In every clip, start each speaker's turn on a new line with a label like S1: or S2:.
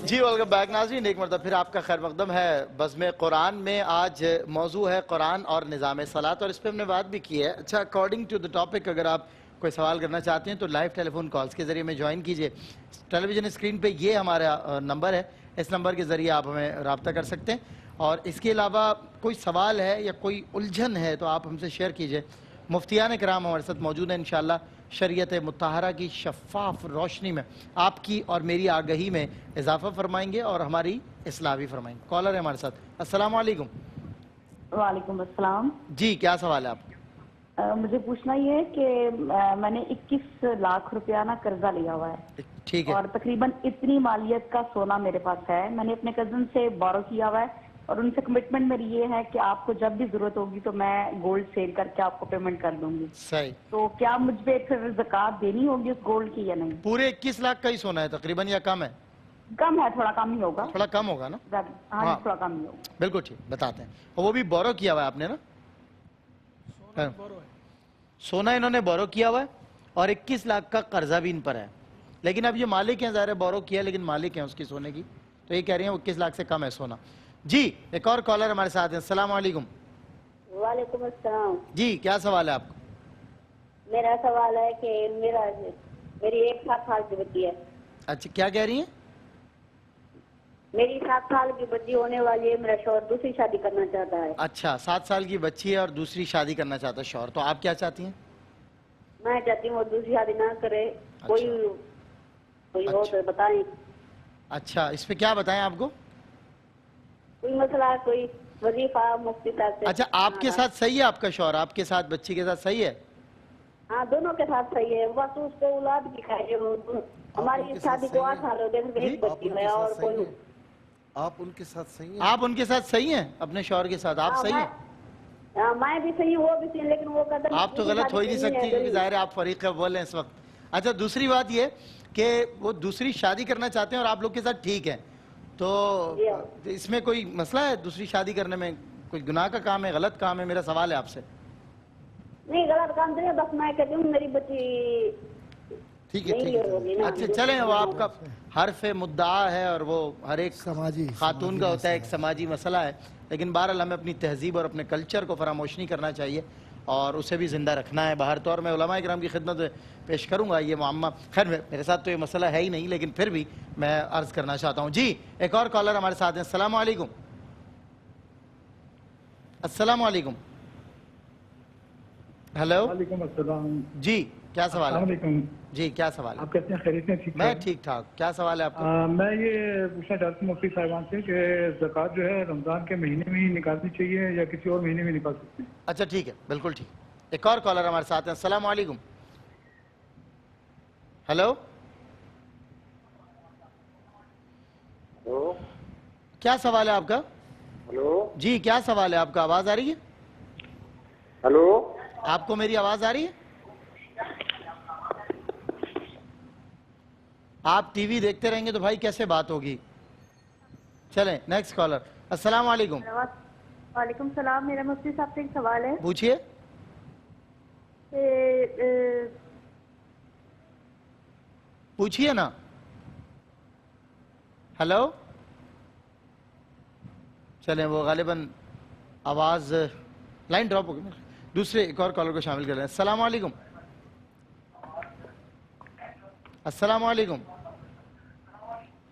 S1: جی welcome back ناظرین، ایک مرتبہ پھر آپ کا خیر مقدم ہے بزم قرآن میں۔ آج موضوع ہے قرآن اور نظام صلاۃ، اور اس پہ ہم نے بات بھی کی ہے۔ اچھا، اکارڈنگ ٹو دا ٹاپک اگر آپ کوئی سوال کرنا چاہتے ہیں تو لائیو ٹیلی فون کالز کے ذریعے میں جوائن کیجئے۔ ٹیلی ویژن اسکرین پہ یہ ہمارا نمبر ہے، اس نمبر کے ذریعے آپ ہمیں رابطہ کر سکتے ہیں، اور اس کے علاوہ کوئی سوال ہے یا کوئی الجھن ہے تو آپ ہم سے شیئر کیجئے۔ مفتیان کرام ہمارے ساتھ موجود ہیں، انشاءاللہ شریعت مطہرہ کی شفاف روشنی میں آپ کی اور میری آگہی میں اضافہ فرمائیں گے اور ہماری اصلاح بھی فرمائیں گے۔ کالر ہے ہمارے ساتھ، السلام علیکم۔
S2: وعلیکم السلام۔
S1: جی کیا سوال ہے آپ کا؟
S2: مجھے پوچھنا یہ ہے کہ میں نے 21 لاکھ روپیہ نا قرضہ لیا ہوا ہے،
S1: ٹھیک ہے،
S2: اور تقریباً اتنی مالیت کا سونا میرے پاس ہے۔ میں نے اپنے کزن سے بورو کیا ہوا ہے، اور ان سے کمٹمنٹ میری یہ ہے کہ آپ کو جب بھی ضرورت ہوگی تو میں گولڈ سیل کر کے آپ کو پیمنٹ کر دوں گی۔
S1: صحیح۔
S2: تو کیا مجھ پہ پھر زکوٰۃ دینی ہوگی اس گولڈ کی یا نہیں؟
S1: پورے 21 لاکھ کا ہی سونا ہے تقریباً یا کم ہے؟
S2: کم ہے، تھوڑا کم ہی ہوگا۔
S1: تھوڑا کم ہوگا نا؟
S2: ہاں تھوڑا کم ہی ہوگا۔
S1: بالکل ٹھیک، بتاتے ہیں۔ اور وہ بھی بورو کیا ہوا ہے آپ نے نا؟ سونا انہوں نے بورو کیا ہوا ہے اور 21 لاکھ کا قرضہ بھی ان پر ہے، لیکن اب یہ مالک ہیں، ظاہر ہے بورو کیا لیکن مالک ہیں اس کی سونے کی، تو یہ کہہ رہی ہیں 21 لاکھ سے کم ہے سونا۔ جی ایک اور کالر ہمارے ساتھ ہیں، السلام علیکم۔
S3: وعلیکم السلام۔
S1: جی کیا سوال ہے آپ کو؟
S3: میرا سوال ہے کہ میری 7 سال کی بچی ہے۔
S1: اچھا کیا کہہ رہی ہیں؟
S3: میری 7 سال کی بچی ہونے والی ہے، میرا شوہر دوسری شادی کرنا چاہتا ہے۔
S1: اچھا 7 سال کی بچی ہے اور دوسری شادی کرنا چاہتا ہے شوہر، تو آپ کیا چاہتی ہیں؟
S3: میں چاہتی ہوں وہ دوسری شادی نہ کرے، کوئی ہو تو بتائیں۔
S1: اچھا اس پہ کیا بتائیں آپ کو؟
S3: کوئی مسئلہ، کوئی وظیفہ مفتی صاحب سے۔
S1: اچھا آپ کے ساتھ صحیح ہے آپ کا شوہر، آپ کے ساتھ بچی کے ساتھ صحیح ہے؟
S3: ہاں دونوں کے ساتھ صحیح ہے، بس اس کو اولاد کی خواہش ہے۔ ہماری شادی کو 8 سال ہو گئے، صرف ایک بچی ہے اور کوئی۔
S4: آپ ان کے ساتھ صحیح ہیں؟
S1: آپ ان کے ساتھ صحیح ہیں اپنے شوہر کے ساتھ؟ آپ صحیح ہیں؟
S3: میں بھی صحیح، وہ بھی صحیح، لیکن وہ قدر
S1: آپ تو غلط ہو ہی نہیں سکتی کیونکہ ظاہر ہے آپ فریق اول ہیں اس وقت۔ اچھا دوسری بات یہ کہ وہ دوسری شادی کرنا چاہتے ہیں اور آپ لوگ کے ساتھ ٹھیک ہے، تو اس میں کوئی مسئلہ ہے دوسری شادی کرنے میں؟ کوئی گناہ کا کام ہے، غلط کام ہے؟ میرا سوال ہے آپ سے۔
S3: نہیں غلط کام نہیں، بس میں کہتی ہوں میری بچی
S1: ٹھیک ہے، اچھا چلیں، وہ آپ کا حرف مدعا ہے اور وہ ہر ایک خاتون کا ہوتا ہے، ایک سماجی مسئلہ ہے، لیکن بہرحال ہمیں اپنی تہذیب اور اپنے کلچر کو فراموش نہیں کرنا چاہیے اور اسے بھی زندہ رکھنا ہے باہر۔ تو اور میں علماء کرام کی خدمت پیش کروں گا یہ معمہ، خیر میرے ساتھ تو یہ مسئلہ ہے ہی نہیں لیکن پھر بھی میں عرض کرنا چاہتا ہوں۔ جی ایک اور کالر ہمارے ساتھ ہیں، السلام علیکم۔ السلام علیکم۔ ہیلو
S5: وعلیکم السلام۔
S1: جی کیا سوال ہے؟
S5: السلام علیکم۔
S1: جی کیا سوال ہے؟
S5: آپ کہتے ہیں خیریت ہیں؟ ٹھیک
S1: میں ٹھیک ٹھاک، کیا سوال ہے آپ کا؟
S5: میں یہ پوچھنا چاہتا ہوں مفتی صاحبان سے کہ زکوٰۃ جو ہے رمضان کے مہینے میں ہی نکالنی چاہیے یا کسی اور مہینے میں نکال سکتے ہیں؟
S1: اچھا ٹھیک ہے، بالکل ٹھیک۔ ایک اور کالر ہمارے ساتھ ہیں، السلام علیکم۔ ہیلو کیا سوال ہے آپ کا؟
S6: ہلو
S1: جی کیا سوال ہے آپ کا؟ آواز آ رہی ہے؟
S6: ہلو
S1: آپ کو میری آواز آ رہی ہے؟ آپ ٹی وی دیکھتے رہیں گے تو بھائی کیسے بات ہوگی؟ چلیں نیکسٹ کالر، السلام علیکم۔
S2: وعلیکم السلام۔ میرا مفتی صاحب سے ایک سوال ہے
S1: پوچھئے۔ پوچھئے نا۔ ہیلو چلیں وہ غالباً آواز لائن ڈراپ ہو گئی، دوسرے ایک اور کالر کو شامل کر لیں۔ السلام علیکم۔ السلام علیکم۔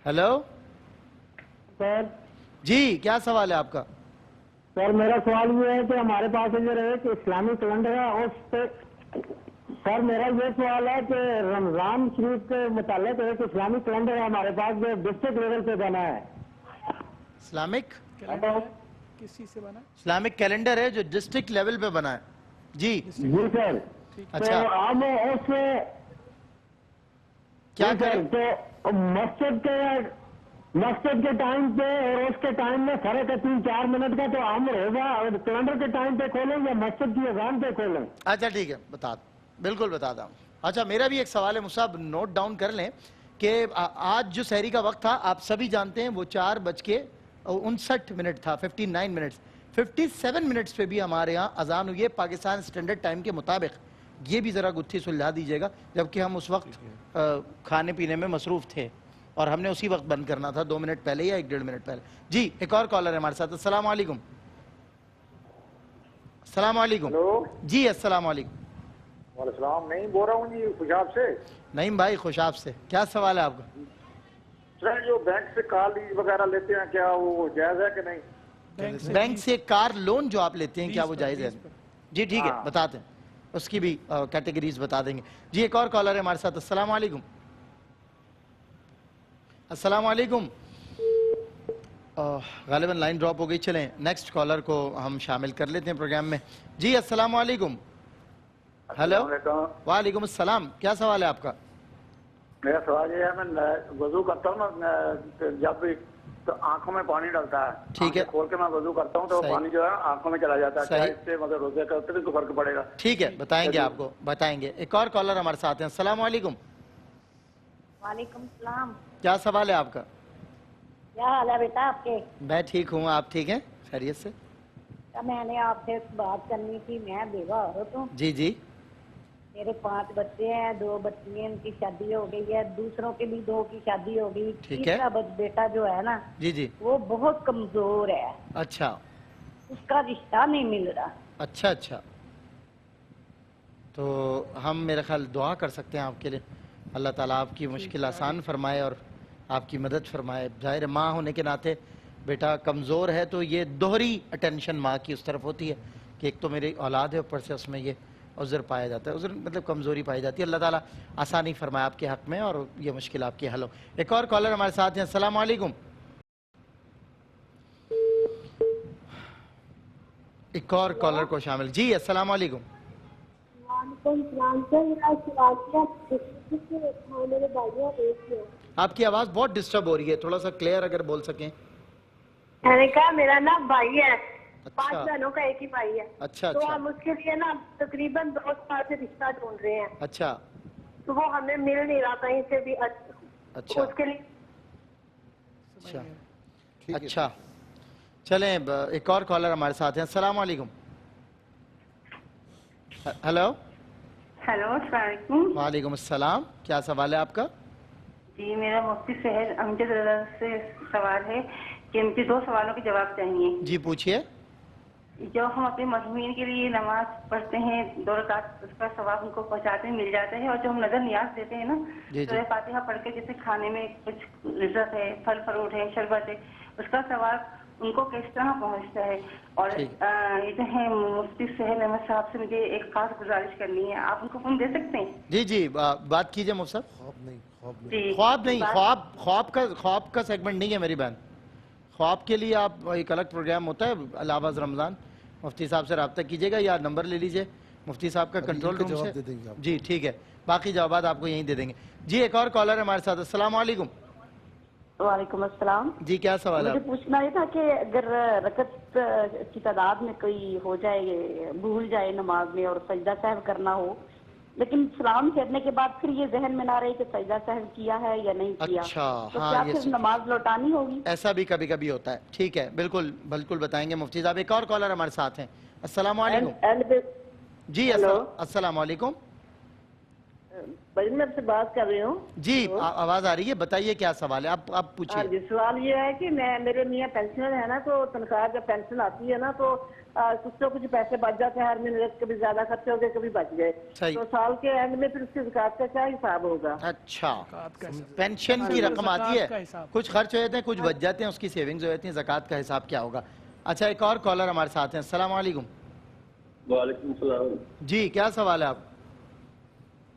S1: ہیلو
S7: سر
S1: جی کیا سوال ہے آپ کا؟
S7: سر میرا سوال یہ ہے کہ ہمارے پاس جو ہے کہ اسلامی کیلنڈر ہے اس پہ سر میرا یہ سوال ہے کہ رمضان شریف کے متعلق ہے کہ اسلامی کیلنڈر ہے ہمارے پاس جو ڈسٹرکٹ لیول پہ بنا ہے۔
S1: اسلامک
S8: کس چیز سے بنا؟
S1: اسلامک کیلنڈر ہے جو ڈسٹرکٹ لیول پہ بنا ہے۔ جی
S7: جی سر،
S1: اچھا
S7: تو ہم اس سے
S1: کیا کریں؟
S7: تو مسجد کے ٹائم پہ اور اس کے ٹائم میں فرق ہے 3-4 منٹ کا، تو ہم روزہ کیلنڈر کے ٹائم پہ کھولیں یا مسجد کی اذان پہ کھولیں؟
S1: اچھا ٹھیک ہے، بالکل بتاتا ہوں۔ اچھا میرا بھی ایک سوال ہے، مصعب نوٹ ڈاؤن کر لیں کہ آج جو سحری کا وقت تھا آپ سبھی جانتے ہیں وہ 4:59 تھا، 59 منٹس، 57 منٹس پہ بھی ہمارے ہاں اذان ہوئی ہے پاکستان اسٹینڈرڈ ٹائم کے مطابق۔ یہ بھی ذرا گتھی سلجھا دیجئے گا جبکہ ہم اس وقت کھانے پینے میں مصروف تھے۔ اور ہم نے اسی وقت بند کرنا تھا 2 منٹ پہلے یا 1-1.5 منٹ پہلے. جی ایک اور کالر ہے ہمارے ساتھ. السلام علیکم. السلام علیکم.
S6: ہلو
S1: جی السلام علیکم.
S6: وعلیکم السلام. نہیں بول رہا ہوں جی خوشاب سے.
S1: نعیم بھائی خوش آپ سے, کیا سوال ہے آپ کا؟
S6: سر جو بینک سے کار لیز وغیرہ لیتے ہیں کیا وہ جائز ہے کہ نہیں؟
S1: بینک سے کار لون جو آپ لیتے ہیں کیا وہ جائز ہے؟ جی ٹھیک ہے بتاتے ہیں, اس کی بھی کیٹیگریز بتا دیں گے. جی ایک اور کالر ہے ہمارے ساتھ. السلام علیکم. السلام علیکم. غالباً لائن ڈراپ ہو گئی. چلیں نیکسٹ کالر کو ہم شامل کر لیتے ہیں پروگرام میں. جی السلام علیکم. ہیلو. وعلیکم السلام. کیا سوال ہے آپ کا؟
S6: میرا سوال یہ ہے میں وضو کرتا ہوں نا جب بھی تو آنکھوں میں پانی ڈلتا ہے.
S1: ٹھیک ہے.
S6: کھول کے میں وضو کرتا ہوں تو پانی جو ہے آنکھوں میں چلا جاتا ہے. کیا اس سے مگر روزے کا بھی کوئی فرق پڑے گا؟
S1: ٹھیک ہے بتائیں گے آپ کو, بتائیں گے. ایک اور کالر ہمارے ساتھ ہیں. السلام علیکم.
S3: وعلیکم السلام.
S1: کیا سوال ہے آپ کا؟
S3: کیا حال ہے بیٹا آپ کے؟
S1: میں ٹھیک ہوں, آپ ٹھیک ہیں خیریت سے؟
S3: میں نے آپ سے بات کرنی تھی. میں بیوہ عورت ہوں.
S1: جی جی.
S3: میرے 5 بچے ہیں, 2 بچی ہیں, ان کی شادی ہو گئی ہے, دوسروں کے بھی 2 کی شادی ہو گئی.
S1: ٹھیک ہے.
S3: تیسرا بیٹا جو ہے نا
S1: جی جی.
S3: وہ بہت کمزور ہے.
S1: اچھا.
S3: اس کا رشتہ نہیں مل رہا.
S1: اچھا اچھا. تو ہم میرے خیال دعا کر سکتے ہیں آپ کے لیے. اللہ تعالیٰ آپ کی مشکل آسان فرمائے اور آپ کی مدد فرمائے. ظاہر ماں ہونے کے ناطے بیٹا کمزور ہے تو یہ دوہری اٹینشن ماں کی اس طرف ہوتی ہے کہ ایک تو میری اولاد ہے, اوپر سے اس میں یہ عذر پایا جاتا ہے. عذر مطلب کمزوری پائی جاتی ہے. اللہ تعالیٰ آسانی فرمائے آپ کے حق میں اور یہ مشکل آپ کے حل ہو. ایک اور کالر ہمارے ساتھ ہیں. السلام علیکم. ایک اور کالر کو شامل. جی السلام علیکم. آپ کی آواز بہت ڈسٹرب ہو رہی ہے, تھوڑا سا کلیئر اگر بول سکیں.
S3: میں نے کہا میرا نا بھائی ہے, 5 بہنوں کا ایک ہی بھائی ہے.
S1: اچھا
S3: تو
S1: اچھا.
S3: ہم اس کے لیے نا تقریباً 2 سال سے رشتہ ڈھونڈ رہے ہیں.
S1: اچھا
S3: تو وہ ہمیں مل نہیں رہا کہیں سے بھی.
S1: اچھا
S3: اس کے لیے
S1: اچھا اچھا. چلیں ایک اور کالر ہمارے ساتھ ہیں. السلام علیکم. ہیلو.
S3: ہیلو السلام علیکم.
S1: وعلیکم السلام. کیا سوال ہے آپ کا؟
S3: جی میرا مفتی سہیل امجد رضا سے سوال ہے کہ مجھے 2 سوالوں کے جواب چاہیے.
S1: جی پوچھیے.
S3: جو ہم اپنے مضمون کے لیے نماز پڑھتے ہیں 2 رکعت, اس کا ثواب ان کو پہنچاتے ہیں, مل جاتا ہے. اور جو ہم نظر نیاز دیتے ہیں نا سورہ فاتحہ پڑھ کے, جیسے کھانے میں کچھ لذت ہے, پھل فروٹ ہے, شربت ہے, اس کا ثواب ان کو کس طرح پہنچتا ہے؟ اور یہ جو ہے مفتی سہیل احمد صاحب سے مجھے ایک خاص گزارش کرنی ہے, آپ ان کو فون دے سکتے ہیں؟
S1: جی جی بات کیجئے مفتی صاحب.
S3: خواب نہیں,
S1: خواب کا سیگمنٹ نہیں ہے میری بہن. خواب کے لیے آپ ایک الگ پروگرام ہوتا ہے علاوہ رمضان. مفتی صاحب سے رابطہ کیجئے گا یا نمبر لے لیجئے مفتی صاحب کا کنٹرول روم سے. جی ٹھیک ہے, باقی جوابات آپ کو یہیں دے دیں گے. جی ایک اور کالر ہے ہمارے ساتھ. السلام علیکم.
S2: وعلیکم السلام.
S1: جی کیا سوال ہے؟
S2: مجھے پوچھنا یہ تھا کہ اگر رکعت کی تعداد میں کوئی ہو جائے, بھول جائے نماز میں اور سجدہ سہو کرنا ہو, لیکن سلام پھیرنے کے بعد پھر یہ ذہن میں نہ رہے کہ سجدہ سہو کیا ہے یا نہیں کیا, تو کیا پھر نماز لوٹانی ہوگی؟
S1: ایسا بھی کبھی کبھی ہوتا ہے. ٹھیک ہے بالکل بالکل بتائیں گے مفتی صاحب. ایک اور کالر ہمارے ساتھ ہیں. السلام علیکم. جی السلام علیکم.
S3: بھائی میں آپ سے بات کر رہی ہوں.
S1: جی آواز آ رہی ہے, بتائیے کیا سوال ہے, آپ پوچھیے.
S3: جی سوال یہ ہے کہ میرے میاں پینشنر ہے نا, تو تنخواہ جب پینشن آتی ہے نا تو کچھ تو کچھ پیسے بچ جاتے ہیں ہر مہینے, کبھی زیادہ خرچے ہو گئے کبھی بچ گئے, تو سال کے اینڈ میں پھر اس کی زکات کا کیا حساب ہوگا؟
S1: اچھا پینشن کی رقم آتی ہے, کچھ خرچ ہو جاتے ہیں کچھ بچ جاتے ہیں, اس کی سیونگز ہو جاتی ہیں, زکات کا حساب کیا ہوگا؟ اچھا ایک اور کالر ہمارے ساتھ ہیں. السلام علیکم.
S9: وعلیکم السلام.
S1: جی کیا سوال ہے آپ؟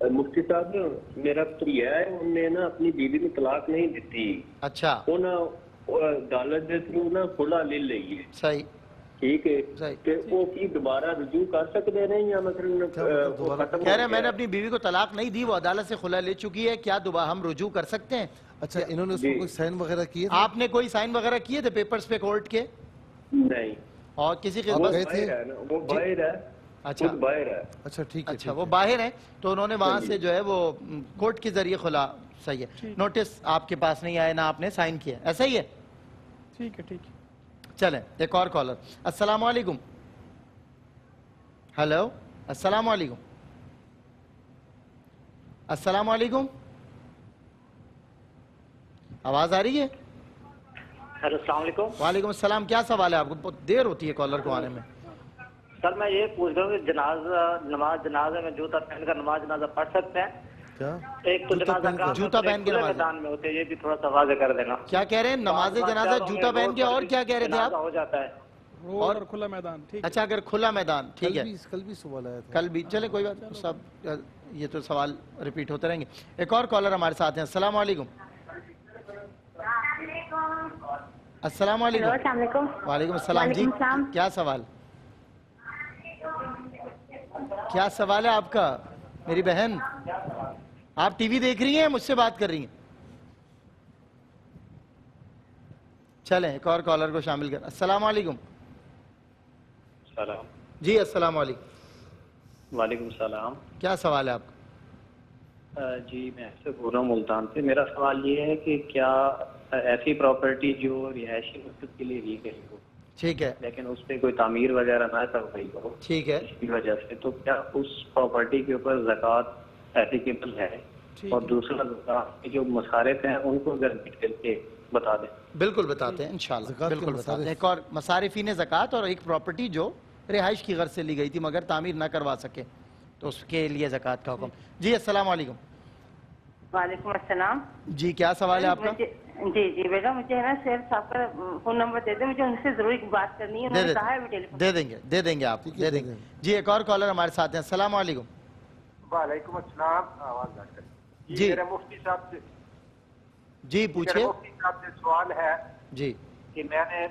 S9: مفتی صاحب میرا تو یہ ہے, انہوں نے نا اپنی بیوی کو طلاق نہیں دیتی.
S1: اچھا.
S9: عدالت کے تھرو نا کھلا لے لئی ہے.
S1: صحیح.
S9: ٹھیک ہے کہ وہ کی دوبارہ رجوع کر سکتے ہیں یا مثلا
S1: کہہ رہے ہیں میں نے اپنی بیوی کو طلاق نہیں دی, وہ عدالت سے خلا لے چکی ہے, کیا دوبارہ ہم رجوع کر سکتے ہیں؟
S4: اچھا انہوں نے اس کو کوئی سائن وغیرہ کیے؟
S1: آپ نے کوئی سائن وغیرہ کیے تھے پیپرز پہ کورٹ کے؟
S9: نہیں.
S1: اور کسی کے
S9: وہ باہر ہے.
S1: اچھا
S9: باہر ہے.
S4: اچھا ٹھیک ہے.
S1: اچھا وہ باہر ہیں تو انہوں نے وہاں سے جو ہے وہ کورٹ کے ذریعے خلا. صحیح ہے. نوٹس آپ کے پاس نہیں آئے نہ آپ نے سائن کیا, ایسا ہی ہے؟
S8: ٹھیک ہے ٹھیک ہے.
S1: چلیں ایک اور کالر. السلام علیکم. ہیلو السلام علیکم. السلام علیکم. آواز آ رہی ہے؟
S10: ہیلو السلام علیکم.
S1: وعلیکم السلام. کیا سوال ہے آپ کو؟ بہت دیر ہوتی ہے کالر کو آنے میں.
S10: سر میں یہ پوچھ رہا ہوں کہ نماز جنازے میں جوتا پہن کر نماز جنازہ پڑھ سکتے ہیں؟
S4: کیا
S10: ایک تو جنازہ
S1: جوتا پہن کے نماز
S10: میدان میں ہوتے ہیں، یہ بھی تھوڑا سا واضح کر دینا.
S1: کیا کہہ رہے ہیں؟ نماز جنازہ جوتا پہن کے، اور کیا کہہ رہے تھے آپ؟
S10: ہو جاتا ہے
S8: اور کھلا میدان. ٹھیک.
S1: اچھا اگر کھلا میدان، ٹھیک ہے.
S4: کل بھی سوال آیا تھا.
S1: کل بھی چلے کوئی بات نہیں، سب یہ تو سوال ریپیٹ ہوتے رہیں گے. ایک اور کالر ہمارے ساتھ ہیں. السلام علیکم. السلام علیکم.
S2: السلام علیکم.
S1: وعلیکم السلام. جی کیا سوال؟ کیا سوال ہے آپ کا میری بہن؟ آپ ٹی وی دیکھ رہی ہیں، مجھ سے بات کر رہی ہیں؟ چلیں ایک اور کالر کو شامل کر. السلام علیکم.
S9: سلام.
S1: جی السلام علیکم.
S9: وعلیکم السلام.
S1: کیا سوال ہے آپ کا؟
S9: جی میں سے بول رہا ہوں ملتان سے. میرا سوال یہ ہے کہ کیا ایسی پراپرٹی جو رہائشی مقصد کے لیے لی گئی ہو،
S1: ٹھیک ہے،
S9: لیکن اس پہ کوئی تعمیر وغیرہ نہ کروائی ہو،
S1: ٹھیک ہے،
S9: اس کی وجہ سے، تو کیا اس پراپرٹی کے اوپر زکوٰۃ ایپلیکیبل ہے؟ اور دوسرا زکوٰۃ کے جو مصارف ہیں ان کو اگر ڈیٹیل سے بتا دیں.
S1: بالکل بتاتے ہیں انشاءاللہ، بالکل بتاتے ہیں. ایک اور مصارفین زکوٰۃ اور ایک پراپرٹی جو رہائش کی غرض سے لی گئی تھی مگر تعمیر نہ کروا سکے تو اس کے لیے زکوٰۃ کا حکم. جی السلام علیکم.
S3: وعلیکم السلام.
S1: جی کیا سوال ہے آپ کا؟
S3: جی بیٹا مجھے ہے نا شیخ صاحب کا فون نمبر دے دیں، مجھے ان سے ضروری بات کرنی ہے. انہوں نے کہا ہے
S1: دے دیں گے آپ کو، دے دیں گے. جی ایک اور کالر ہمارے ساتھ ہیں. السلام علیکم.
S11: وعلیکم السلام. آواز آ کر
S1: جی
S11: میرے مفتی صاحب سے،
S1: جی پوچھئے.
S11: مفتی صاحب سے سوال ہے
S1: جی
S11: کہ میں نے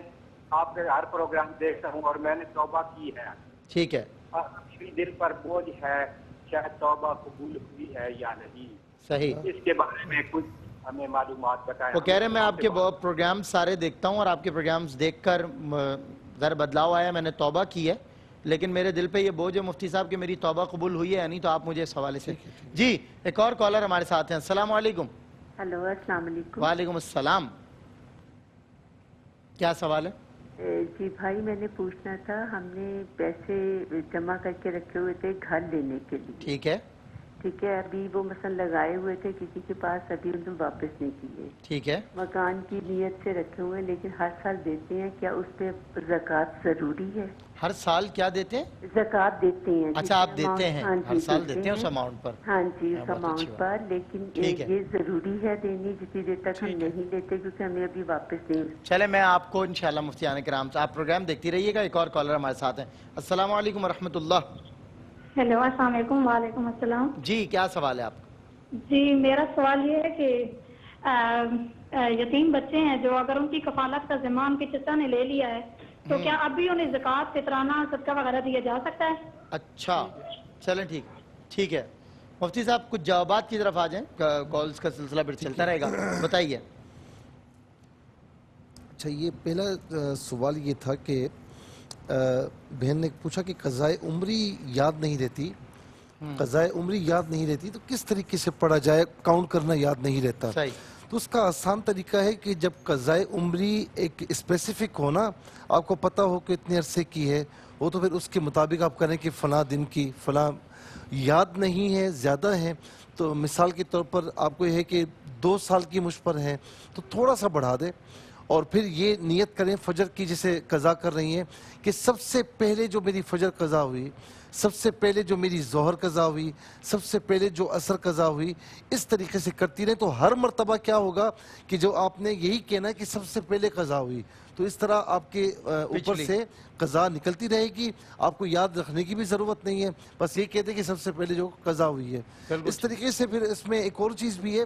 S11: آپ کے ہر پروگرام دیکھتا ہوں اور میں نے توبہ کی ہے.
S1: ٹھیک ہے.
S11: میری دل پر بوجھ ہے، شاید توبہ قبول ہوئی ہے یا نہیں.
S1: صحیح.
S11: اس کے بارے میں کچھ ہمیں معلومات بتائیں.
S1: وہ کہہ رہے ہیں میں آپ کے پروگرام سارے دیکھتا ہوں اور آپ کے پروگرامز دیکھ کر ذرا بدلاؤ آیا، میں نے توبہ کی ہے لیکن میرے دل پہ یہ بوجھ ہے مفتی صاحب کہ میری توبہ قبول ہوئی ہے یا نہیں، تو آپ مجھے اس حوالے سے. جی ایک اور کالر ہمارے ساتھ ہیں. السلام علیکم.
S2: ہلو السلام علیکم.
S1: وعلیکم السلام. کیا سوال ہے؟
S2: جی بھائی میں نے پوچھنا تھا، ہم نے پیسے جمع کر کے رکھے ہوئے تھے گھر لینے کے لیے.
S1: ٹھیک ہے.
S2: ٹھیک ہے، ابھی وہ مثلا لگائے ہوئے تھے کسی کے پاس، ابھی ان کو واپس نہیں کیے.
S1: ٹھیک ہے.
S2: مکان کی نیت سے رکھے ہوئے لیکن ہر سال دیتے ہیں، کیا اس پہ زکوٰۃ ضروری ہے؟
S1: ہر سال کیا دیتے ہیں؟
S2: زکوٰۃ دیتے ہیں.
S1: اچھا آپ دیتے ہیں، ہر سال دیتے ہیں اس اماؤنٹ پر؟
S2: ہاں جی اس اماؤنٹ پر، لیکن یہ ضروری ہے دینی جتنی دیر تک ہم نہیں لیتے کیونکہ ہمیں ابھی واپس نہیں.
S1: چلے میں آپ کو انشاءاللہ مفتیان کرام سے، آپ پروگرام دیکھتی رہیے گا. ایک اور کالر ہمارے ساتھ ہیں. السلام علیکم ورحمۃ اللہ.
S12: ہیلو السلام علیکم. وعلیکم السلام.
S1: جی کیا سوال ہے آپ کا؟
S12: جی میرا سوال یہ ہے کہ یتیم بچے ہیں جو اگر ان کی کفالت کا ذمہ ان کے چچا نے لے لیا ہے تو کیا اب بھی انہیں زکوٰۃ فطرانہ صدقہ وغیرہ دیا جا سکتا ہے؟
S1: اچھا چلیں ٹھیک ہے. مفتی صاحب کچھ جوابات کی طرف آ جائیں، کالز کا سلسلہ پھر چلتا رہے گا. بتائیے.
S4: اچھا یہ پہلا سوال یہ تھا کہ بہن نے پوچھا کہ قضائے عمری یاد نہیں رہتی، قضائے عمری یاد نہیں رہتی تو کس طریقے سے پڑھا جائے، کاؤنٹ کرنا یاد نہیں رہتا. تو اس کا آسان طریقہ ہے کہ جب قضائے عمری ایک اسپیسیفک ہو نا، آپ کو پتہ ہو کہ اتنے عرصے کی ہے، وہ تو پھر اس کے مطابق آپ کریں کہ فلاں دن کی فلاں. یاد نہیں ہے، زیادہ ہیں، تو مثال کے طور پر آپ کو یہ ہے کہ 2 سال کی مجھ پر ہیں تو تھوڑا سا بڑھا دیں اور پھر یہ نیت کریں فجر کی جسے قضا کر رہی ہیں کہ سب سے پہلے جو میری فجر قضا ہوئی، سب سے پہلے جو میری ظہر قضا ہوئی، سب سے پہلے جو عصر قضا ہوئی، اس طریقے سے کرتی رہیں. تو ہر مرتبہ کیا ہوگا کہ جو آپ نے یہی کہنا ہے کہ سب سے پہلے قضا ہوئی، تو اس طرح آپ کے اوپر سے قضا نکلتی رہے گی. آپ کو یاد رکھنے کی بھی ضرورت نہیں ہے، بس یہ کہتے ہیں کہ سب سے پہلے جو قضا ہوئی ہے. اس طریقے سے پھر اس میں ایک اور چیز بھی ہے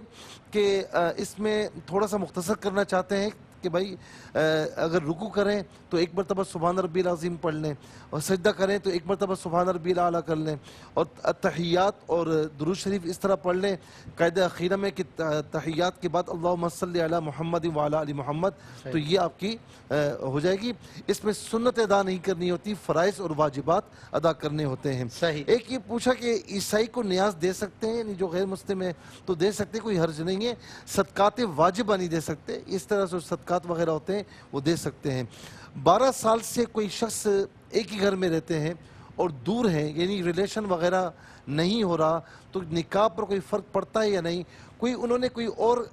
S4: کہ اس میں تھوڑا سا مختصر کرنا چاہتے ہیں کہ بھائی اگر رکوع کریں تو ایک مرتبہ سبحان ربی العظیم پڑھ لیں، اور سجدہ کریں تو ایک مرتبہ سبحان ربی الاعلیٰ کر لیں، اور تحیات اور درود شریف اس طرح پڑھ لیں قاعدہ اخیرہ میں کہ تحیات کے بعد اللہم صلی علی محمد وعلی آل محمد. تو یہ آپ کی ہو جائے گی. اس میں سنت ادا نہیں کرنی ہوتی، فرائض اور واجبات ادا کرنے ہوتے ہیں. ایک یہ پوچھا کہ عیسائی کو نیاز دے سکتے ہیں، یعنی جو غیر مسلم ہے تو دے سکتے، کوئی حرج نہیں ہے. صدقات واجبہ نہیں دے سکتے، اس طرح سے صدقات وغیرہ ہوتے ہیں وہ دے سکتے ہیں. 12 سال سے کوئی شخص ایک ہی گھر میں رہتے ہیں اور دور ہیں، یعنی ریلیشن وغیرہ نہیں ہو رہا، تو نکاح پر کوئی فرق پڑتا ہے یا نہیں؟ کوئی انہوں نے کوئی اور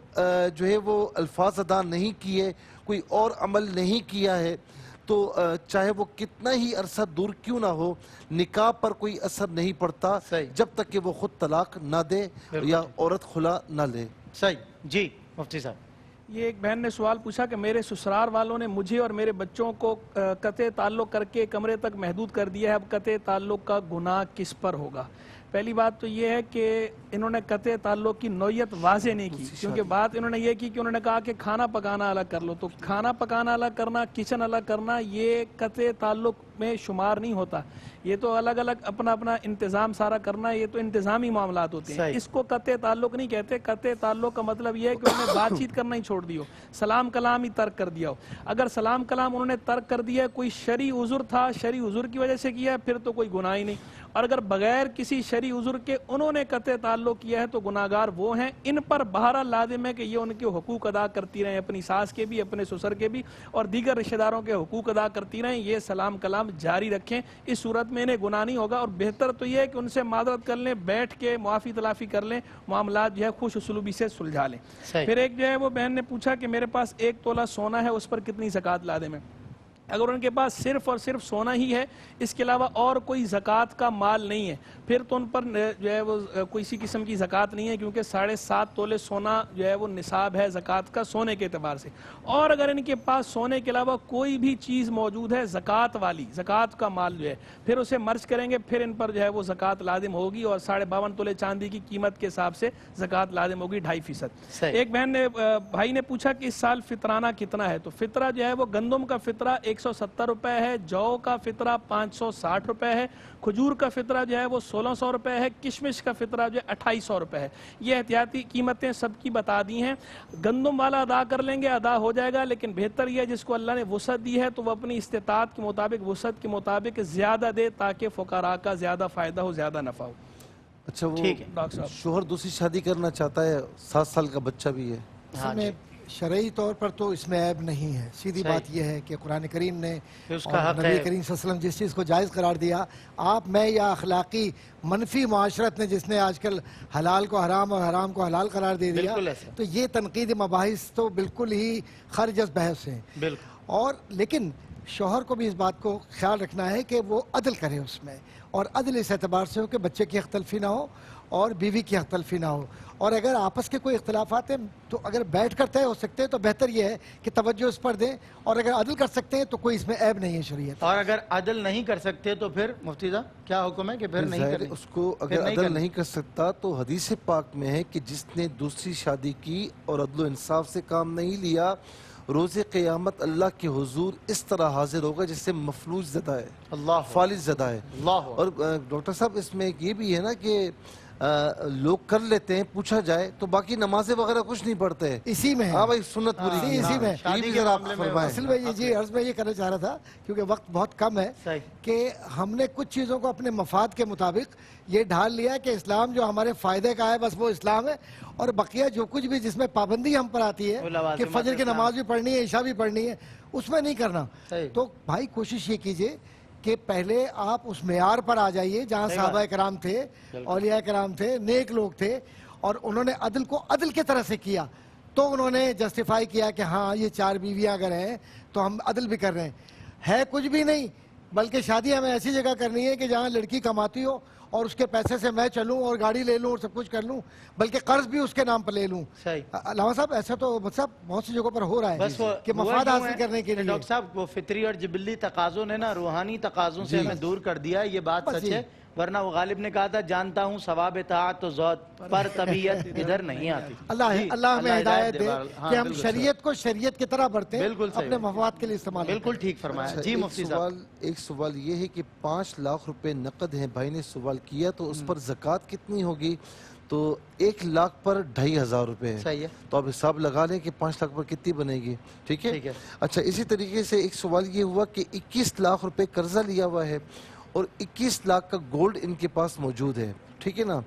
S4: جو ہے وہ الفاظ ادا نہیں کیے، کوئی اور عمل نہیں کیا ہے، تو چاہے وہ کتنا ہی عرصہ دور کیوں نہ ہو، نکاح پر کوئی اثر نہیں پڑتا جب تک کہ وہ خود طلاق نہ دے یا عورت خلا نہ لے۔
S1: صحیح جی مفتی صاحب۔
S8: یہ ایک بہن نے سوال پوچھا کہ میرے سسرال والوں نے مجھے اور میرے بچوں کو قطع تعلق کر کے کمرے تک محدود کر دیا ہے، اب قطع تعلق کا گناہ کس پر ہوگا؟ پہلی بات تو یہ ہے کہ انہوں نے قطع تعلق کی نوعیت واضح نہیں کی، کیونکہ بات انہوں نے یہ کی کہ انہوں نے کہا کہ کھانا پکانا الگ کر لو، تو کھانا پکانا الگ کرنا، کچن الگ کرنا، یہ قطع تعلق میں شمار نہیں ہوتا۔ یہ تو الگ الگ اپنا اپنا انتظام سارا کرنا، یہ تو انتظامی معاملات ہوتے ہیں، اس کو قطع تعلق نہیں کہتے۔ قطع تعلق کا مطلب یہ ہے کہ انہوں نے بات چیت کرنا ہی چھوڑ دی ہو، سلام کلام ہی ترک کر دیا ہو۔ اگر سلام کلام انہوں نے ترک کر دیا، کوئی شرعی عذر تھا، شرعی عذر کی وجہ سے کیا، پھر تو کوئی گناہ ہی نہیں۔ اور اگر بغیر کسی شرعی عذر کے انہوں نے قطع تعلق کیا ہے تو گناہگار وہ ہیں۔ ان پر بہرحال لازم ہے کہ یہ ان کے حقوق ادا کرتی رہیں، اپنی ساس کے بھی، اپنے سسر کے بھی، اور دیگر رشتہ داروں کے حقوق ادا کرتی رہیں، یہ سلام کلام جاری رکھیں۔ اس صورت میں انہیں گناہ نہیں ہوگا، اور بہتر تو یہ ہے کہ ان سے معذرت کر لیں، بیٹھ کے معافی تلافی کر لیں، معاملات جو ہے خوش اسلوبی سے سلجھا لیں۔ پھر ایک جو ہے وہ بہن نے پوچھا کہ میرے پاس 1 تولہ سونا ہے، اس پر کتنی زکوٰۃ لازم ہے؟ اگر ان کے پاس صرف اور صرف سونا ہی ہے، اس کے علاوہ اور کوئی زکوٰۃ کا مال نہیں ہے، پھر تو ان پر جو ہے وہ کسی قسم کی زکوٰۃ نہیں ہے، کیونکہ 7.5 تولے سونا جو ہے وہ نصاب ہے زکوٰۃ کا سونے کے اعتبار سے۔ اور اگر ان کے پاس سونے کے علاوہ کوئی بھی چیز موجود ہے زکوٰۃ والی، زکوٰۃ کا مال جو ہے، پھر اسے مرج کریں گے، پھر ان پر جو ہے وہ زکوٰۃ لازم ہوگی، اور 52.5 تولے چاندی کی قیمت کے حساب سے زکوٰۃ لازم ہوگی 2.5%۔ ایک بہن نے بھائی نے پوچھا کہ اس سال فطرانہ کتنا ہے؟ تو فطرہ جو ہے وہ گندم کا فطرہ 170 روپے ہے، جو کا فطرہ 560 روپے ہے، کھجور کا فطرہ جو ہے وہ 1600 روپے ہے، کشمش کا فطرہ جو ہے 2800 روپے ہے۔ یہ احتیاطی قیمتیں سب کی بتا دی ہیں۔ گندم والا ادا کر لیں گے، ادا ہو جائے گا، لیکن بہتر یہ ہے جس کو اللہ نے وسعت دی ہے تو وہ اپنی استطاعت کے مطابق، وسعت کے مطابق زیادہ دے، تاکہ فقراء کا زیادہ فائدہ ہو، زیادہ نفع ہو۔
S4: اچھا، وہ شوہر دوسری شادی کرنا چاہتا ہے، 7 سال کا بچہ بھی ہے،
S13: شرعی طور پر تو اس میں عیب نہیں ہے۔ سیدھی بات یہ ہے کہ قرآن کریم نے اور نبی کریم صلی اللہ علیہ وسلم جس چیز کو جائز قرار دیا، آپ میں یا اخلاقی منفی معاشرت نے جس نے آج کل حلال کو حرام اور حرام کو حلال قرار دے دیا، تو یہ تنقید مباحث تو بالکل ہی خارج از بحث ہیں۔ اور لیکن شوہر کو بھی اس بات کو خیال رکھنا ہے کہ وہ عدل کرے اس میں، اور عدل اس اعتبار سے ہو کہ بچے کی حق تلفی نہ ہو اور بیوی کی حق تلفی نہ ہو، اور اگر آپس کے کوئی اختلافات ہیں تو اگر بیٹھ کر طے ہو سکتے ہیں تو بہتر یہ ہے کہ توجہ اس پر دیں، اور اگر عدل کر سکتے ہیں تو کوئی اس میں عیب نہیں ہے شریعت۔
S1: اور اگر عدل نہیں کر سکتے تو پھر مفتی صاحب کیا حکم ہے کہ پھر نہیں کریں؟
S4: اس کو اگر عدل نہیں کر سکتا تو حدیث پاک میں ہے کہ جس نے دوسری شادی کی اور عدل و انصاف سے کام نہیں لیا، روز قیامت اللہ کے حضور اس طرح حاضر ہوگا جس سے مفلوج زدہ ہے، فالج زدہ ہے۔ اور ڈاکٹر صاحب اس میں یہ بھی ہے نا کہ لوگ کر لیتے ہیں، پوچھا جائے تو باقی نمازیں وغیرہ کچھ نہیں پڑھتے ہیں،
S13: اسی میں
S4: ہاں بھائی سنت پوری
S13: اسی میں
S4: اصل
S13: میں جی عرض میں یہ کرنا چاہ رہا تھا کیونکہ وقت بہت کم ہے کہ ہم نے کچھ چیزوں کو اپنے مفاد کے مطابق یہ ڈھال لیا کہ اسلام جو ہمارے فائدے کا ہے بس وہ اسلام ہے، اور بقیہ جو کچھ بھی جس میں پابندی ہم پر آتی ہے کہ فجر کی نماز بھی پڑھنی ہے، عشاء بھی پڑھنی ہے، اس میں نہیں کرنا۔ تو بھائی کوشش یہ کیجئے کہ پہلے آپ اس معیار پر آ جائیے جہاں صحابہ کرام تھے، اولیاء کرام تھے، نیک لوگ تھے، اور انہوں نے عدل کو عدل کی طرح سے کیا، تو انہوں نے جسٹیفائی کیا کہ ہاں یہ 4 بیویاں اگر ہیں تو ہم عدل بھی کر رہے ہیں۔ ہے کچھ بھی نہیں، بلکہ شادی ہمیں ایسی جگہ کرنی ہے کہ جہاں لڑکی کماتی ہو اور اس کے پیسے سے میں چلوں اور گاڑی لے لوں اور سب کچھ کر لوں، بلکہ قرض بھی اس کے نام پر لے لوں۔ علامہ صاحب ایسا تو مطلب بہت سی جگہوں پر ہو رہا ہے کہ مفاد حاصل کرنے کے لیے۔
S1: ڈاکٹر صاحب وہ فطری اور جبلی تقاضوں نے نا روحانی تقاضوں سے ہمیں دور کر دیا، یہ بات سچ ہے، ورنہ وہ غالب نے کہا تھا جانتا ہوں ثواب اطاعت و زہد پر طبیعت ادھر نہیں آتی۔
S13: اللہ ہمیں ہدایت دے کہ ہم شریعت کو شریعت کی طرح بڑھتے ہیں، اپنے مفاد کے لیے استعمال۔
S1: بالکل ٹھیک فرمایا جی مفتی صاحب۔
S4: ایک سوال یہ ہے کہ 5 لاکھ روپے نقد ہیں، بھائی نے سوال کیا تو اس پر زکوٰۃ کتنی ہوگی؟ تو 1 لاکھ پر 2500 روپے ہے، تو آپ حساب لگا لیں کہ 5 لاکھ پر کتنی بنے گی، ٹھیک ہے؟ اچھا، اسی طریقے سے ایک سوال یہ ہوا کہ 21 لاکھ روپے قرضہ لیا ہوا ہے اور 21 لاکھ کا گولڈ ان کے پاس موجود ہے، ٹھیک ہے نا؟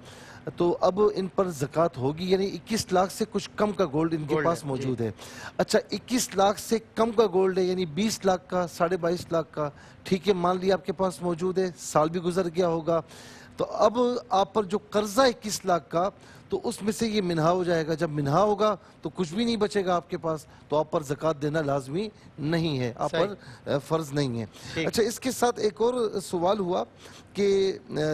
S4: تو اب ان پر زکوٰۃ ہوگی، یعنی 21 لاکھ سے کچھ کم کا گولڈ ان کے پاس موجود ہے۔ اچھا، 21 لاکھ سے کم کا گولڈ ہے، یعنی 20 لاکھ کا، 22.5 لاکھ کا، ٹھیک ہے، مان لیا آپ کے پاس موجود ہے، سال بھی گزر گیا ہوگا، تو اب آپ پر جو قرضہ 21 لاکھ کا، تو اس میں سے یہ منہا ہو جائے گا. جب منہا ہوگا تو کچھ بھی نہیں بچے گا آپ کے پاس, تو آپ پر زکوٰۃ دینا لازمی نہیں ہے, آپ پر فرض نہیں ہے. اچھا, اس کے ساتھ ایک اور سوال ہوا کہ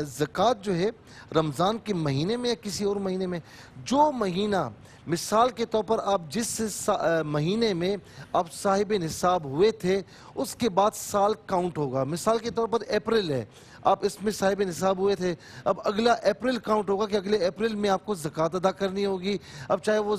S4: زکوٰۃ جو ہے رمضان کے مہینے میں یا کسی اور مہینے میں, جو مہینہ مثال کے طور پر آپ جس مہینے میں آپ صاحب نصاب ہوئے تھے اس کے بعد سال کاؤنٹ ہوگا. مثال کے طور پر اپریل ہے, آپ اس میں صاحب نصاب ہوئے تھے, اب اگلا اپریل کاؤنٹ ہوگا کہ اگلے اپریل میں آپ کو زکوٰۃ ادا کرنی ہوگی. اب چاہے وہ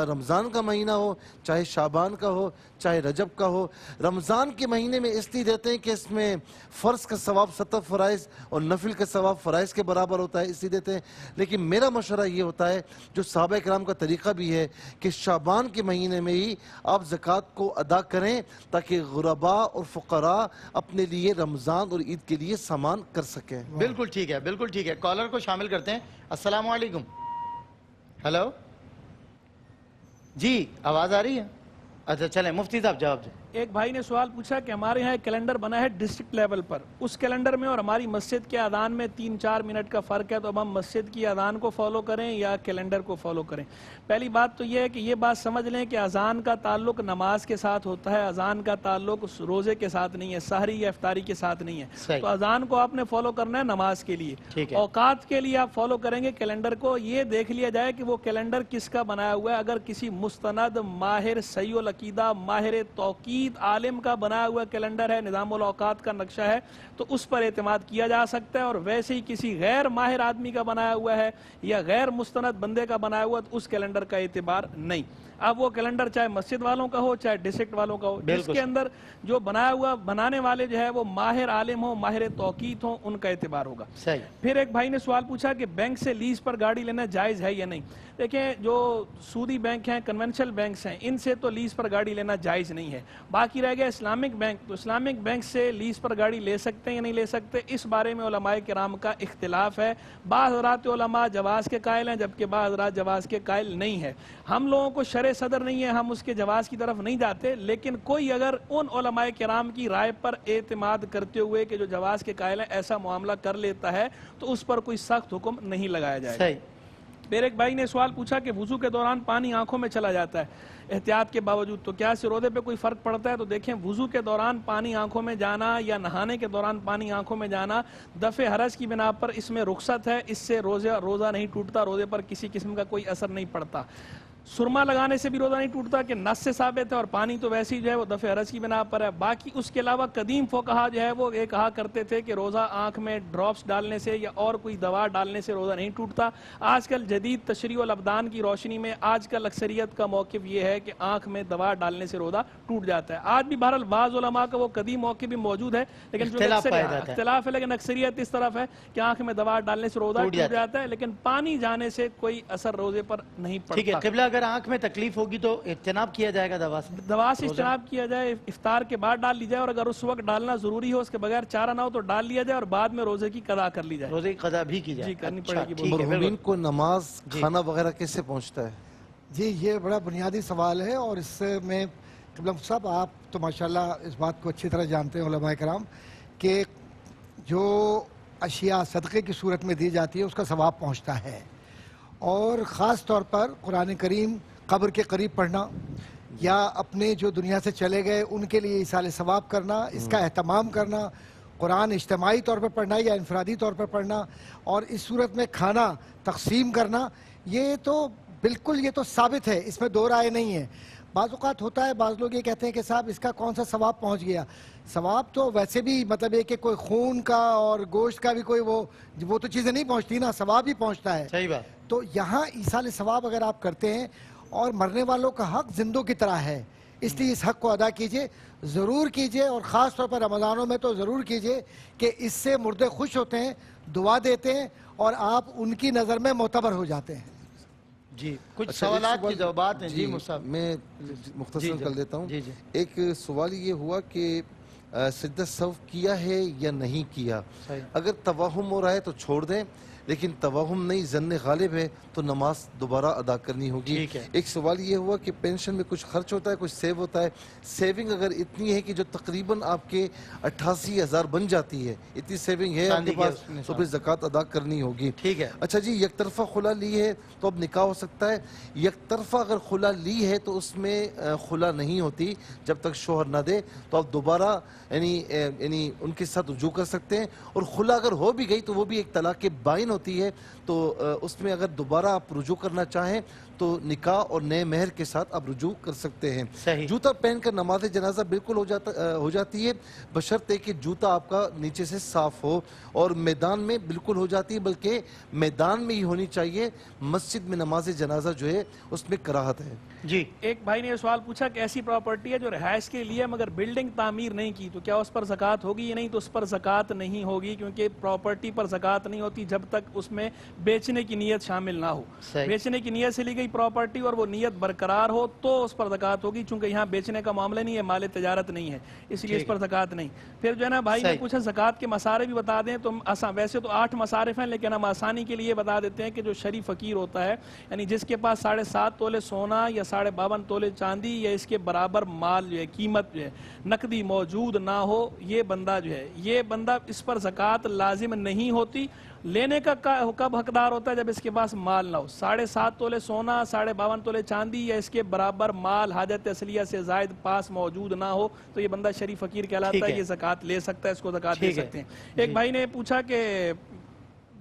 S4: رمضان کا مہینہ ہو, چاہے شعبان کا ہو, چاہے رجب کا ہو. رمضان کے مہینے میں اس لیے دیتے ہیں کہ اس میں فرض کا ثواب 70 فرائض اور نفل کا ثواب فرائض کے برابر ہوتا ہے, اس لیے دیتے ہیں. لیکن میرا مشورہ یہ ہوتا ہے, جو صحابہ کرام کا طریقہ بھی ہے, کہ شعبان کے مہینے میں ہی آپ زکوٰۃ کو ادا کریں تاکہ غرباء اور فقراء اپنے لیے رمضان اور عید کے لیے سامان کر سکیں.
S1: بالکل ٹھیک ہے, بالکل ٹھیک ہے. کالر کو شامل کرتے ہیں. السلام علیکم. ہیلو جی, آواز آ رہی ہے؟ اچھا چلیں, مفتی صاحب جواب دیں.
S8: ایک بھائی نے سوال پوچھا کہ ہمارے ہاں ایک کیلنڈر بنا ہے ڈسٹرکٹ لیول پر, اس کیلنڈر میں اور ہماری مسجد کے اذان میں 3-4 منٹ کا فرق ہے, تو اب ہم مسجد کی اذان کو فالو کریں یا کیلنڈر کو فالو کریں؟ پہلی بات تو یہ ہے کہ یہ بات سمجھ لیں کہ اذان کا تعلق نماز کے ساتھ ہوتا ہے, اذان کا تعلق روزے کے ساتھ نہیں ہے, سحری یا افطاری کے ساتھ نہیں ہے. تو اذان کو آپ نے فالو کرنا ہے نماز کے لیے. اوقات کے لیے آپ فالو کریں گے کیلنڈر کو, یہ دیکھ لیا جائے کہ وہ کیلنڈر کس کا بنایا ہوا ہے. اگر کسی مستند ماہر صحیح العقیدہ ماہر توقید عالم کا بنایا ہوا کیلنڈر ہے, نظام الاوقات کا نقشہ ہے, تو اس پر اعتماد کیا جا سکتا ہے. اور ویسے ہی کسی غیر ماہر آدمی کا بنایا ہوا ہے یا غیر مستند بندے کا بنایا ہوا, تو اس کیلنڈر کا اعتبار نہیں. اب وہ کیلنڈر چاہے مسجد والوں کا ہو چاہے ڈسٹرکٹ والوں کا ہو, جس کے اندر جو بنایا ہوا بنانے والے جو ہے وہ ماہر عالم ہو, ماہر توقید ہو, ان کا اعتبار ہوگا. پھر ایک بھائی نے سوال پوچھا کہ بینک سے لیز پر گاڑی لینا جائز ہے یا نہیں. دیکھیں, جو سودی بینک ہیں, کنونشنل بینکس ہیں, ان سے تو لیز پر گاڑی لینا جائز نہیں ہے. باقی رہ گیا اسلامک بینک, تو اسلامک بینک سے لیز پر گاڑی لے سکتے ہیں یا نہیں لے سکتے, اس بارے میں علماء کرام کا اختلاف ہے. بعض حضرات علماء جواز کے قائل ہیں جبکہ بعض حضرات جواز کے قائل نہیں ہے. ہم لوگوں کو شرع صدر نہیں ہے, ہم اس کے جواز کی طرف نہیں جاتے, لیکن کوئی اگر ان علماء کرام کی رائے پر اعتماد کرتے ہوئے کہ جو جواز کے قائل ہیں ایسا معاملہ کر لیتا ہے, تو اس پر کوئی سخت حکم نہیں لگایا جائے گا. پھر ایک بھائی نے سوال پوچھا کہ وضو کے دوران پانی آنکھوں میں چلا جاتا ہے احتیاط کے باوجود, تو کیا اس سے روزے پہ کوئی فرق پڑتا ہے؟ تو دیکھیں, وضو کے دوران پانی آنکھوں میں جانا یا نہانے کے دوران پانی آنکھوں میں جانا دفع حرج کی بنا پر اس میں رخصت ہے, اس سے روزہ نہیں ٹوٹتا, روزے پر کسی قسم کا کوئی اثر نہیں پڑتا. سرما لگانے سے بھی روزہ نہیں ٹوٹتا کہ نس سے ثابت ہے, اور پانی تو ویسے ہی جو ہے وہ دفع حرج کی بنا پر ہے. باقی اس کے علاوہ قدیم فقہا جو ہے وہ یہ کہا کرتے تھے کہ روزہ آنکھ میں ڈراپس ڈالنے سے یا اور کوئی دوا ڈالنے سے روزہ نہیں ٹوٹتا. آج کل جدید تشریع الابدان کی روشنی میں آج کل اکثریت کا موقف یہ ہے کہ آنکھ میں دوا ڈالنے سے روزہ ٹوٹ جاتا ہے. آج بھی بہرحال بعض علماء کا وہ قدیم موقف بھی موجود ہے, لیکن جو اختلاف ہے, لیکن اکثریت اس طرف ہے کہ آنکھ میں دوا ڈالنے سے روزہ ٹوٹ جاتا ہے, لیکن پانی جانے سے کوئی اثر روزے پر نہیں پڑتا.
S1: ٹھیک ہے قبلہ, اگر آنکھ میں تکلیف ہوگی تو اجتناب کیا جائے گا دوا سے,
S8: دوا سے اجتناب کیا جائے, افطار کے بعد ڈال لی جائے, اور اگر اس وقت ڈالنا ضروری ہو, اس کے بغیر چارہ نہ ہو تو ڈال لیا جائے, اور بعد میں روزے کی قضا کر لی جائے.
S1: روزے کی قضا بھی کی جائے,
S8: جی کرنی پڑے گی.
S4: مرحومین کو نماز کھانا وغیرہ کیسے پہنچتا ہے؟
S13: جی یہ بڑا بنیادی سوال ہے, اور اس میں قبلہ صاحب آپ تو ماشاءاللہ اس بات کو اچھی طرح جانتے ہیں علماء کرام کہ جو اشیاء صدقے کی صورت میں دی جاتی ہے اس کا ثواب پہنچتا ہے. اور خاص طور پر قرآن کریم قبر کے قریب پڑھنا یا اپنے جو دنیا سے چلے گئے ان کے لیے ایصال ثواب کرنا, اس کا اہتمام کرنا, قرآن اجتماعی طور پر پڑھنا یا انفرادی طور پر پڑھنا, اور اس صورت میں کھانا تقسیم کرنا, یہ تو بالکل یہ تو ثابت ہے, اس میں دو رائے نہیں ہے. بعض اوقات ہوتا ہے بعض لوگ یہ کہتے ہیں کہ صاحب اس کا کون سا ثواب پہنچ گیا. ثواب تو ویسے بھی مطلب یہ کہ کوئی خون کا اور گوشت کا بھی کوئی وہ تو چیزیں نہیں پہنچتی نا, ثواب ہی پہنچتا ہے.
S1: صحیح بات.
S13: تو یہاں ایصال ثواب اگر آپ کرتے ہیں, اور مرنے والوں کا حق زندوں کی طرح ہے, اس لیے اس حق کو ادا کیجئے, ضرور کیجئے, اور خاص طور پر رمضانوں میں تو ضرور کیجئے کہ اس سے مردے خوش ہوتے ہیں, دعا دیتے ہیں, اور آپ ان کی نظر میں معتبر ہو جاتے ہیں.
S1: جی کچھ سوالات کی جوابات ہیں. جی مصعب
S4: میں مختصر کر دیتا ہوں. ایک سوال یہ ہوا کہ سجدہ سہو کیا ہے یا نہیں کیا. اگر توہم ہو رہا ہے تو چھوڑ دیں, لیکن توہم نہیں ظن غالب ہے تو نماز دوبارہ ادا کرنی ہوگی. ایک سوال یہ ہوا کہ پینشن میں کچھ خرچ ہوتا ہے, کچھ سیو ہوتا ہے. سیونگ اگر اتنی ہے کہ جو تقریباً آپ کے 88,000 بن جاتی ہے, اتنی سیونگ ہے آپ کے پاس, تو پھر زکوٰۃ ادا کرنی ہوگی.
S1: ٹھیک ہے.
S4: اچھا جی, یک طرفہ خلا لی ہے تو اب نکاح ہو سکتا ہے. یک طرفہ اگر خلا لی ہے تو اس میں خلا نہیں ہوتی جب تک شوہر نہ دے, تو آپ دوبارہ یعنی ان کے ساتھ رجوع کر سکتے ہیں. اور خلا اگر ہو بھی گئی تو وہ بھی ایک طلاق بائن ہوتی ہے, تو اس میں اگر دوبارہ آپ رجوع کرنا چاہیں تو نکاح اور نئے مہر کے ساتھ آپ رجوع کر سکتے ہیں. جوتا پہن کر نماز جنازہ بالکل ہو جاتی ہے, بشرطے کہ جوتا آپ کا نیچے سے صاف ہو, اور میدان میں بالکل ہو جاتی ہے, بلکہ میدان میں ہی ہونی چاہیے. مسجد میں نماز جنازہ جو ہے اس میں کراہت ہے.
S1: جی,
S8: ایک بھائی نے یہ سوال پوچھا کہ ایسی پراپرٹی ہے جو رہائش کے لیے مگر بلڈنگ تعمیر نہیں کی, تو کیا اس پر زکوٰۃ ہوگی یا نہیں؟ تو اس پر زکوٰۃ نہیں ہوگی, کیونکہ پراپرٹی پر زکوٰۃ نہیں ہوتی جب تک اس میں بیچنے کی نیت شامل نہ ہو. بیچنے کی نیت سے لی گئی پراپرٹی اور وہ نیت برقرار ہو تو اس پر زکوٰۃ ہوگی, چونکہ یہاں بیچنے کا معاملہ نہیں ہے, مال تجارت نہیں ہے, اس لیے اس پر زکوٰۃ نہیں. پھر جو ہے نا بھائی نے پوچھا زکوٰۃ کے مصارف بھی بتا دیں, تو ویسے تو 8 مصارف ہیں, لیکن ہم آسانی کے لیے بتا دیتے ہیں کہ جو شریف فقیر ہوتا ہے, یعنی جس کے پاس 7.5 تولے سونا یا 52.5 تولے چاندی یا اس کے برابر مال جو ہے, قیمت جو ہے نقدی موجود نہ ہو, یہ بندہ اس پر زکوٰۃ لازم نہیں ہوتی. لینے کا کب حقدار ہوتا ہے؟ جب اس کے پاس مال نہ ہو. 7.5 تولے سونا, 52.5 تولے چاندی یا اس کے برابر مال حاجت اصلیہ سے زائد پاس موجود نہ ہو, تو یہ بندہ شریف فقیر کہلاتا ہے, یہ زکوٰۃ لے سکتا ہے, اس کو زکوٰۃ دے سکتے ہیں. ایک بھائی نے پوچھا کہ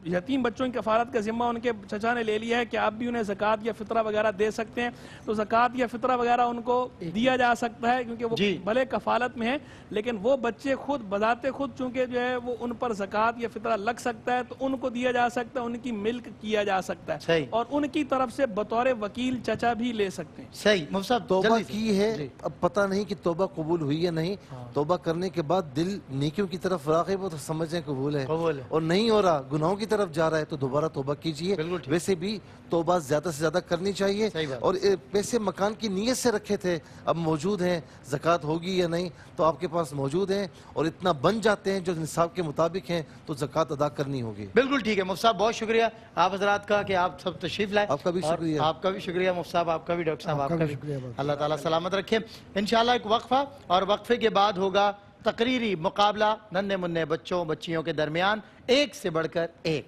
S8: یتیم بچوں کی کفالت کا ذمہ ان کے چچا نے لے لیا ہے, کہ آپ بھی انہیں زکوٰۃ یا فطرہ وغیرہ دے سکتے ہیں؟ تو زکوٰۃ یا فطرہ وغیرہ ان کو دیا جا سکتا ہے, کیونکہ وہ بھلے کفالت میں ہیں, لیکن وہ بچے خود بذات خود چونکہ جو ہے وہ ان پر زکوٰۃ یا فطرہ لگ سکتا ہے, تو ان کو دیا جا سکتا ہے, ان کی ملک کیا جا سکتا ہے, اور ان کی طرف سے بطور وکیل چچا بھی لے سکتے ہیں.
S1: صحیح. مفتی صاحب
S4: توبہ کی ہے, اب پتہ نہیں کہ توبہ قبول ہوئی یا نہیں. توبہ کرنے کے بعد دل نیکیوں کی طرف راغب ہو تو سمجھیں قبول ہے, اور نہیں ہو رہا, گناہوں کی طرف جا رہا ہے, تو دوبارہ توبہ کیجئے. ویسے بھی توبہ زیادہ سے زیادہ کرنی چاہیے. اور پیسے مکان کی نیت سے رکھے تھے, اب موجود ہیں, زکوٰۃ ہوگی یا نہیں, تو آپ کے پاس موجود ہیں اور اتنا بن جاتے ہیں جو نصاب کے مطابق ہیں, تو زکوٰۃ ادا کرنی ہوگی.
S1: بالکل ٹھیک ہے. مفتی صاحب بہت شکریہ آپ حضرات کا کہ آپ سب تشریف لائے.
S4: آپ کا بھی شکریہ.
S1: آپ کا بھی شکریہ مفتی صاحب, آپ کا بھی ڈاکٹر صاحب, آپ کا بھی. اللہ تعالیٰ سلامت رکھے. انشاءاللہ ایک وقفہ, اور وقفے کے بعد ہوگا تقریری مقابلہ ننھے منھے بچوں بچیوں کے درمیان, ایک سے بڑھ کر ایک.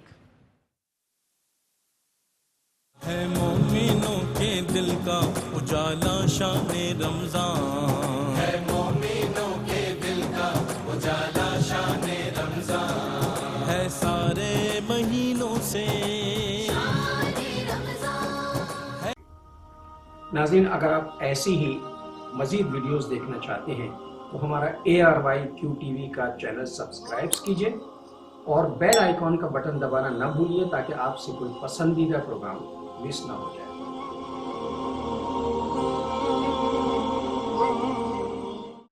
S14: ہے مومنوں کے دل کا اجالا شان رمضان, ہے مومنوں کے دل کا اجالا شان رمضان, ہے سارے مہینوں سے شان رمضان.
S15: ناظرین, اگر آپ ایسی ہی مزید ویڈیوز دیکھنا چاہتے ہیں تو ہمارا ARYQTV کا چینل سبسکرائب کیجئے اور بیل آئیکن کا بٹن دبانا نہ بھولیے, تاکہ آپ سے کوئی پسندیدہ پروگرام مس نہ ہو جائے.